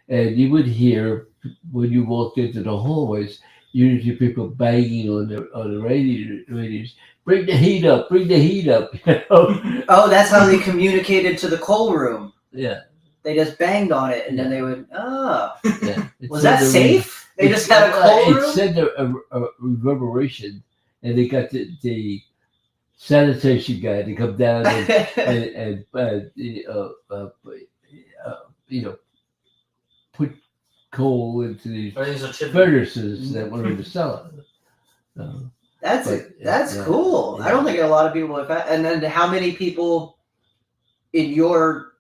and you would hear when you walked into the hallways, you would hear people banging on the radiators. Bring the heat up! Bring the heat up! Oh, that's how they communicated to the coal room. Yeah. They just banged on it, and then they would. Oh, Yeah. was that safe? They just had a coal It room. said a reverberation, and they got the sanitation guy to come down and put coal into these furnaces that were in the cellar. That's Yeah, cool. yeah. I don't think a lot of people have. And then how many people in your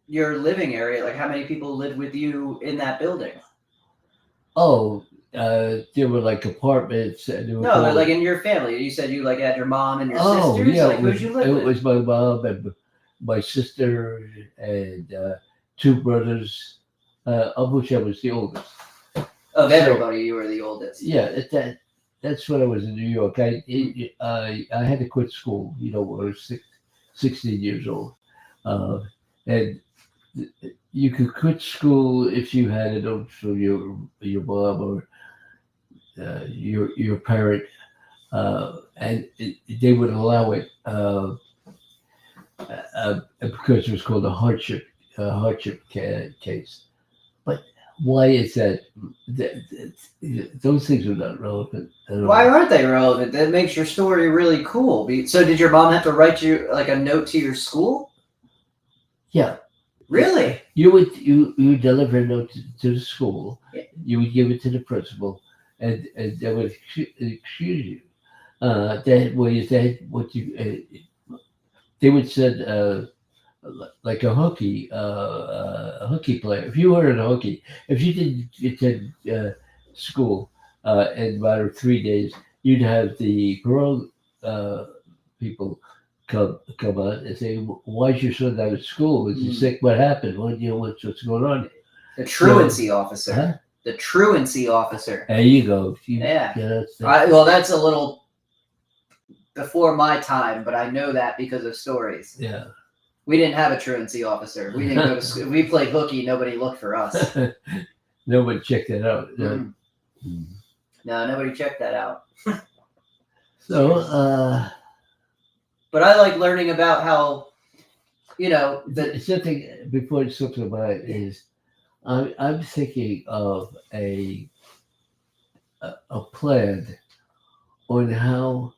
living area? Like how many people lived with you in that building? Oh, there were like apartments. And they were No, called- like in your family. You said you like had your mom and your Oh, sisters. yeah, Like who'd you live it with? was my mom and my sister and two brothers, of which I was the oldest. Of everybody, you were the oldest. Yeah, that's when I was in New York. I had to quit school. When I was 16 years old, and you could quit school if you had a note from your mom or your parent, and they would allow it because it was called a hardship case. But why is that? Those things are not relevant at all. Why aren't they relevant? That makes your story really cool. So did your mom have to write you like a note to your school? Yeah, Really? you would deliver a note to the school. Yeah. You would give it to the principal, and they would excuse you. That way, what you they would send like a hooky player. If you were in hooky, if you didn't attend school in about 3 days, you'd have the parole people come on and say, "Why's your son out of school? Is he sick? What happened? What's going on?" The truancy officer. Huh? The truancy officer. There you go. Yeah. That's Well, that's a little before my time, but I know that because of stories. yeah. We didn't have a truancy officer. We didn't go to school. We played hooky. Nobody looked for us. Nobody checked it out. Mm. No, nobody checked that out. So But I like learning about how, that something before it slips my mind is I'm thinking of a plan on how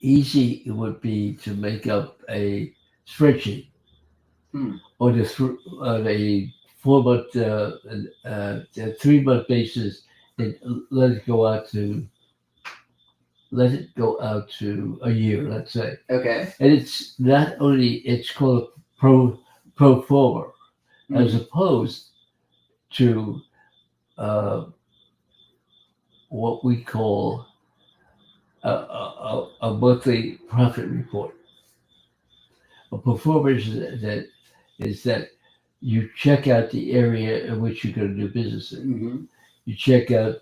easy it would be to make up a spreadsheet on a 4-month, 3-month basis and let it go out to let it go out to a year, let's say. Okay. And it's not only, it's called pro forma, as Mm. opposed to uh, what we call a monthly profit report. A performance is that you check out the area in which you're going to do business in. Mm-hmm. You check out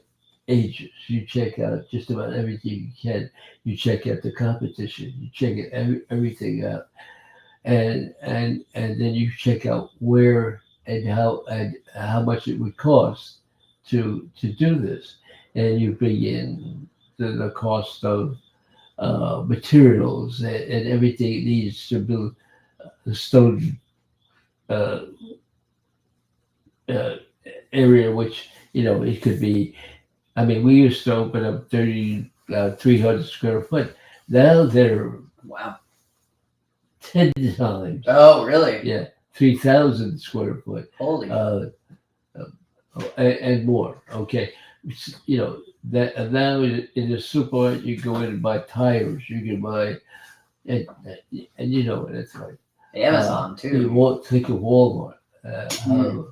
agents. You check out just about everything you can. You check out the competition. You check everything out, and then you check out where and how much it would cost to do this, and you bring in the cost of materials and everything it needs to build the stone uh, uh, area, which it could be. I mean, we used to open up 300 square foot. Now they're Wow. 10 times, Oh, really? yeah, 3,000 square foot, Holy. uh, and more. Okay, that and now in the supermarket you go in and buy tires. You can buy and and what it's like. Amazon You too. won't think of Walmart. Mm. How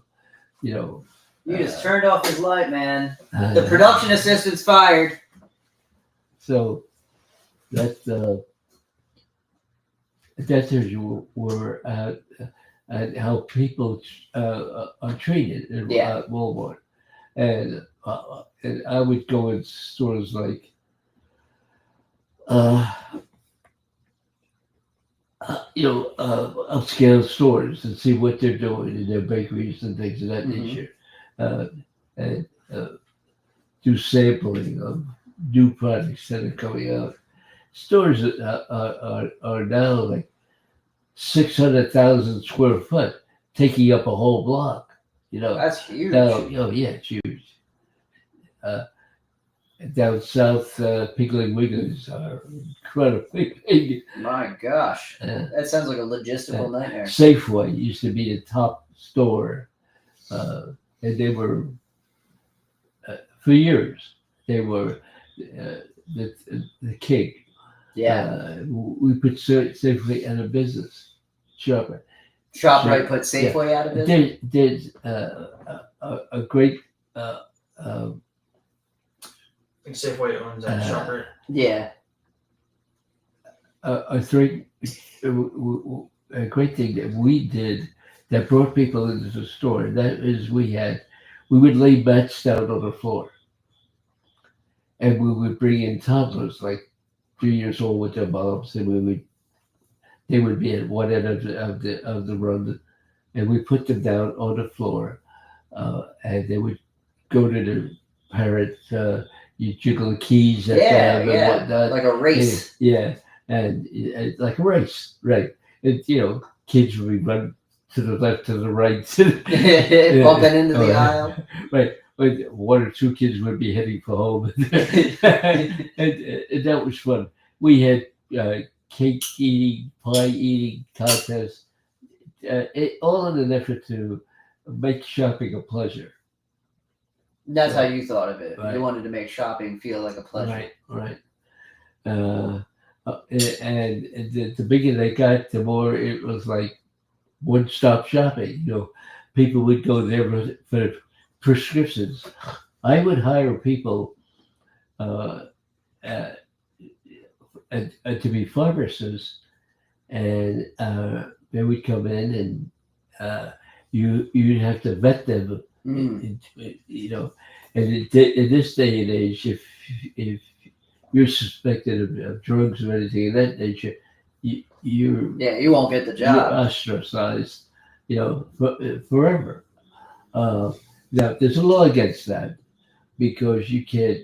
you know. You just turned off his light, man. uh, The production assistant's fired. So that's as you were at how people are treated Yeah. at Walmart, and I would go in stores like uh, upscale stores and see what they're doing in their bakeries and things of that Mhm. nature, uh, and do sampling of new products that are coming out. Stores are now like 600,000 square foot, taking up a whole block. That's huge. Now, yeah, it's huge. Uh, Down south, Piggly Wigglies are incredibly big. My gosh. Uh, That sounds like a logistical nightmare. Safeway used to be the top store, and they were for years. They were the king. Yeah. We put Safeway out of business. Shopper. ShopRite put Safeway out of business. There's a great I think Safeway owns that ShopRite. Yeah. A great thing that we did that brought people into the store. That is, we would lay mats down on the floor, and we would bring in toddlers like 3 years old with their moms, and they would be at one end of the run, and we put them down on the floor, and they would go to the parent. You jiggle the keys at them and whatnot. Like a race. Yeah, and like a race, right? And kids would be running to the left, to the right, Bumping into the aisle. right. But one or two kids would be heading for home, and that was fun. We had cake eating, pie eating contests, all in an effort to make shopping a pleasure. That's how you thought of it. Right. You wanted to make shopping feel like a pleasure. Right. And the bigger they got, the more it was like one-stop shopping. People would go there for prescriptions. I would hire people to be pharmacists, and they would come in, and you'd have to vet them. Mm. And in this day and age, if you're suspected of drugs or anything of that nature, you won't get the you're job. ostracized, forever. Now, there's a law against that because you can't.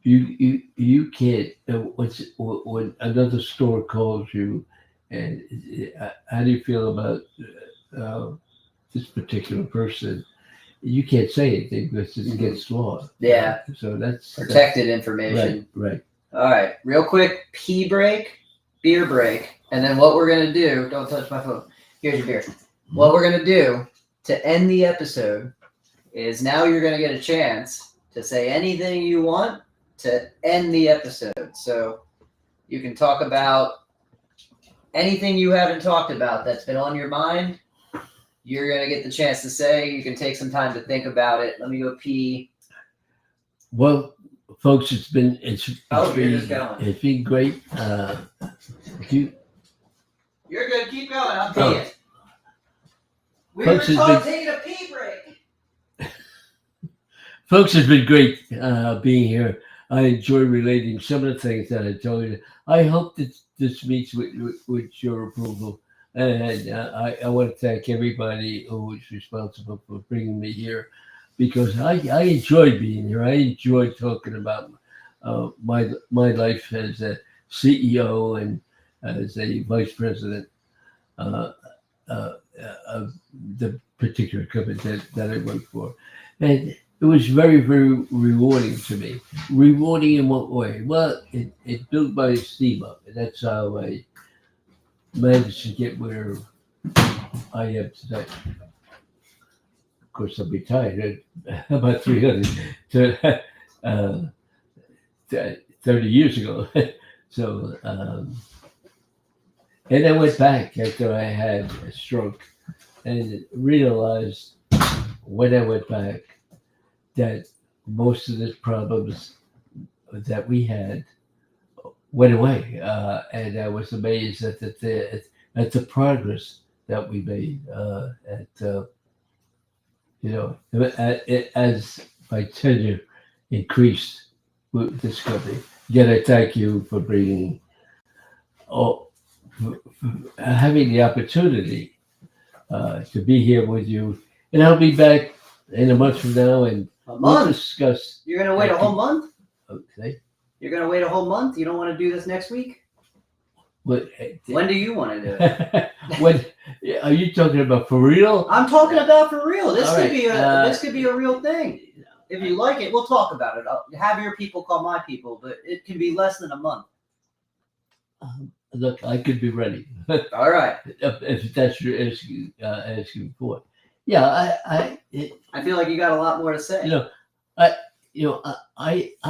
You can't. When another store calls you, and how do you feel about this particular person? You can't say anything because it's against law. Yeah. So that's Protected information. Right. All right. Real quick, pee break, beer break. And then what we're going to do, don't touch my phone. Here's your beer. What we're going to do to end the episode is now you're going to get a chance to say anything you want to end the episode. So you can talk about anything you haven't talked about that's been on your mind. You're going to get the chance to say. You can take some time to think about it. Let me go pee. Well, folks, it's you're just going. it's been great. You're good. Keep going. I'm Oh. peeing. We Folks, were it's taking a pee break. Folks, it's been great being here. I enjoy relating some of the things that I told you. I hope that this meets with your approval. And I want to thank everybody who was responsible for bringing me here, because I enjoy being here. I enjoy talking about my life as a CEO and as a vice president of the particular company that I work for. And it was very, very rewarding to me. Rewarding in what way? Well, it built my esteem up, and that's how I managed to get where I am today. Of course, I'm retired at about 30 years ago. So, and I went back after I had a stroke and realized when I went back that most of the problems that we had went away, and I was amazed at the progress that we made. As my tenure increased with this company. Again, I thank you for bringing, for having the opportunity to be here with you, and I'll be back in a month from now, and A we'll month? discuss. You're going to wait a whole month? Okay. You're going to wait a whole month? You don't want to do this next week? What? When do you want to do it? What are you talking about, for real? I'm talking about for real. This All could right, be this could be a real thing. If you like it, we'll talk about it. I'll have your people call my people, but it can be less than a month. Look, I could be ready. All right. If that's your asking for. Yeah, I feel like you got a lot more to say. I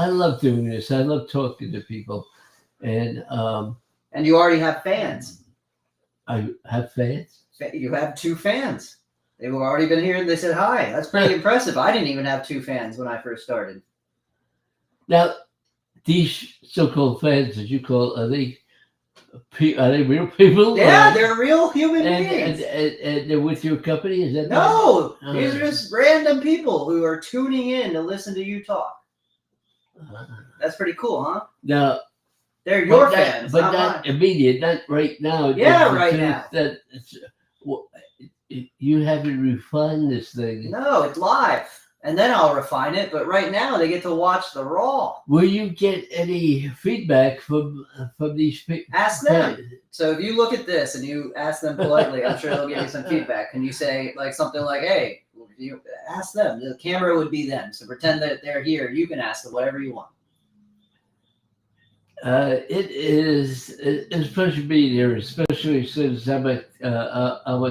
love doing this. I love talking to people, and you already have fans. I have fans. You have 2 fans. They've already been here and they said hi. That's pretty impressive. I didn't even have 2 fans when I first started. Now, these so-called fans that you call, are they real people? Yeah, they're real human beings. And they're with your company? Is that No, these are just random people who are tuning in to listen to you talk. That's pretty cool, huh? Now, they're your fans, but not not mine. immediate, not right now. Yeah, right now. You haven't refined this thing. No, it's live, and then I'll refine it. But right now, they get to watch the raw. Will you get any feedback from these people? Ask them. So if you look at this and you ask them politely, I'm sure they'll give you some feedback. And you say like something like, "Hey," you ask them. The camera would be them. So pretend that they're here. You can ask them whatever you want. It's a pleasure being here, especially since I'm a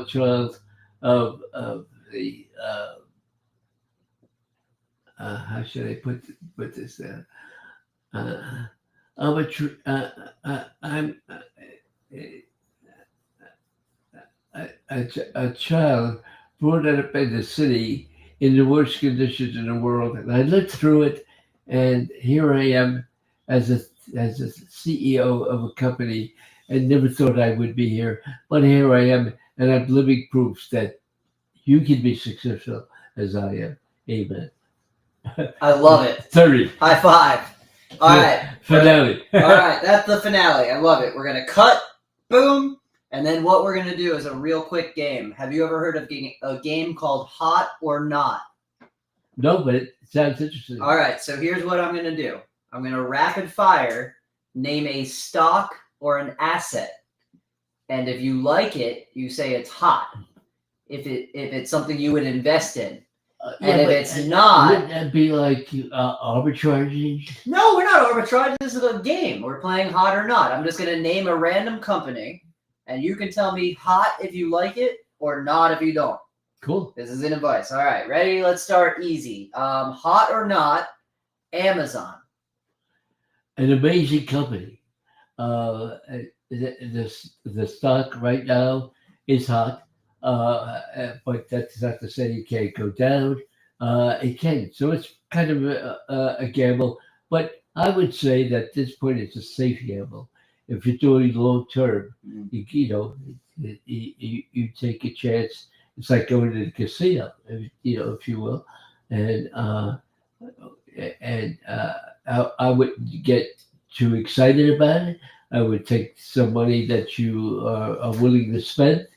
child of the how should I put this? I'm a child brought up in the city in the worst conditions in the world, and I lived through it, and here I am as a CEO of a company, and never thought I would be here, but here I am, and I'm living proofs that you can be successful as I am. Amen. I love it. 30. High five. All right. Finale. All right. That's the finale. I love it. We're going to cut. Boom. And then what we're going to do is a real quick game. Have you ever heard of a game called Hot or Not? No, but it sounds interesting. All right. So here's what I'm going to do. I'm going to rapid fire name a stock or an asset. And if you like it, you say it's hot. If it's something you would invest in. And if it's not, wouldn't that be like arbitraging? No, we're not arbitraging. This is a game. We're playing hot or not. I'm just going to name a random company, and you can tell me hot if you like it or not if you don't. Cool. This is an advice. All right, ready? Let's start easy. Hot or not, Amazon. an amazing company. The stock right now is hot, but that's not to say it can't go down. It can, so it's kind of a gamble. But I would say that at this point it's a safe gamble. If you're doing long term, you know, you take a chance. It's like going to the casino, if you will, and I wouldn't get too excited about it. I would take some money that you are willing to spend,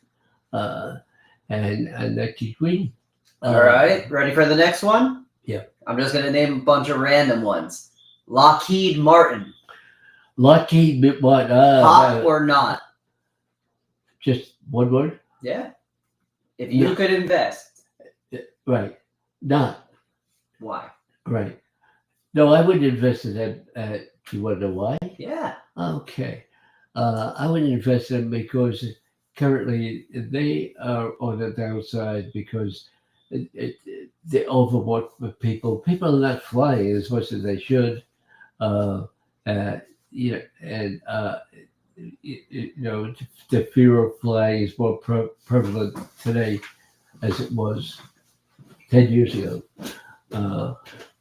uh, and let you green. All right, ready for the next one? Yeah. I'm just gonna name a bunch of random ones. Lockheed Martin, Lockheed Martin. hot or not? Just one word. Yeah. If you No. could invest, Right. Not why? right. No, I wouldn't invest in that. Do you want to know why? Yeah. Okay. I wouldn't invest in them because currently they are on the downside because they overbought for people. People are not flying as much as they should. Uh, and the fear of flying is more prevalent today as it was 10 years ago.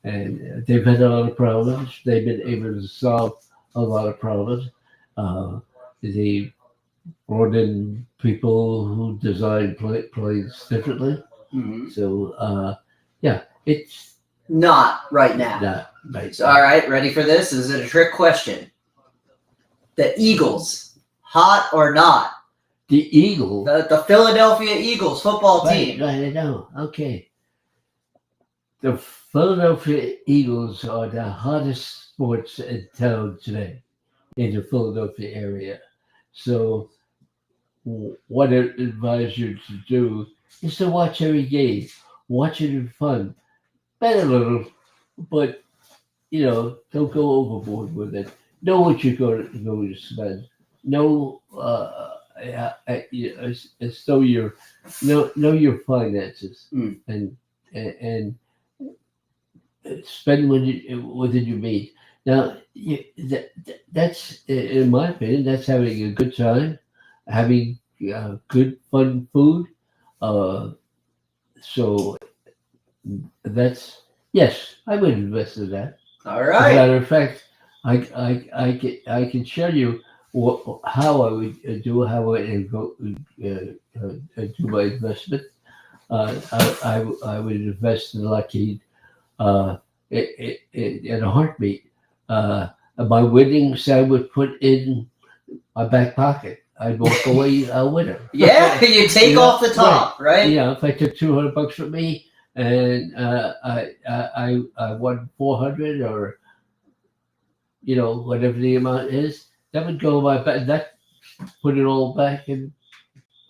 And they've had a lot of problems. They've been able to solve a lot of problems. They brought in people who design planes differently. Mhm. So, yeah, it's Not right now. not right. So, all right, ready for this? This is a trick question. The Eagles, hot or not? The Eagle. The Philadelphia Eagles football team. Right, I know. Okay. The Philadelphia Eagles are the hottest sports in town today in the Philadelphia area. So, what I advise you to do is to watch every game, watch it in fun, bet a little, but don't go overboard with it. Know what you're going to spend. Know, so know your finances Mm. and spend within your means. Now, that's in my opinion, that's having a good time, having good fun food. Uh, so that's yes, I would invest in that. All As a right. matter of fact, I can show you how I would how I would do my investment. I would invest in Lockheed in a heartbeat. My winnings I would put in my back pocket. I'd walk away a winner. Yeah, you take Yeah, off the top, right? If I took $200 from me and I won 400 or whatever the amount is, that would go in my back. That put it all back and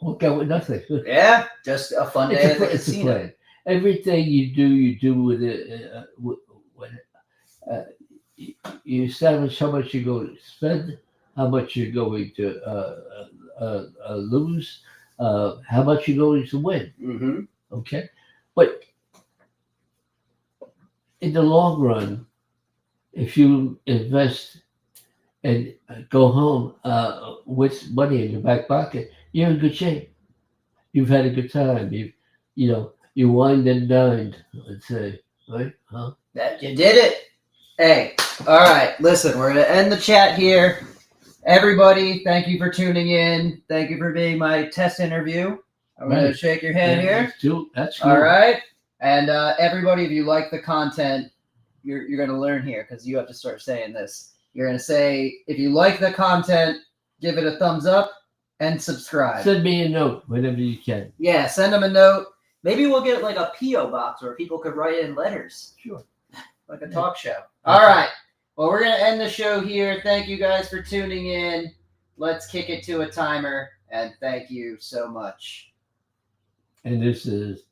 walk out with nothing. Yeah, just a fun day at the It's a casino. plan. Everything you do with it. You establish how much you're going to spend, how much you're going to lose, how much you're going to win. Mm-hmm. Okay, but in the long run, if you invest and go home with money in your back pocket, you're in good shape. You've had a good time. You wined and dined. Let's say, right? Huh? That you did it. Hey, all right. Listen, we're gonna end the chat here. Everybody, thank you for tuning in. Thank you for being my test interview. I'm gonna Right. shake your hand here. That's cool. All right. And everybody, if you like the content, you're gonna learn here because you have to start saying this. You're gonna say if you like the content, give it a thumbs up and subscribe. Send me a note whenever you can. Yeah, send them a note. Maybe we'll get like a PO box where people could write in letters. Sure. Like a talk show. All right. Well, we're going to end the show here. Thank you guys for tuning in. Let's kick it to a timer. And thank you so much. And this is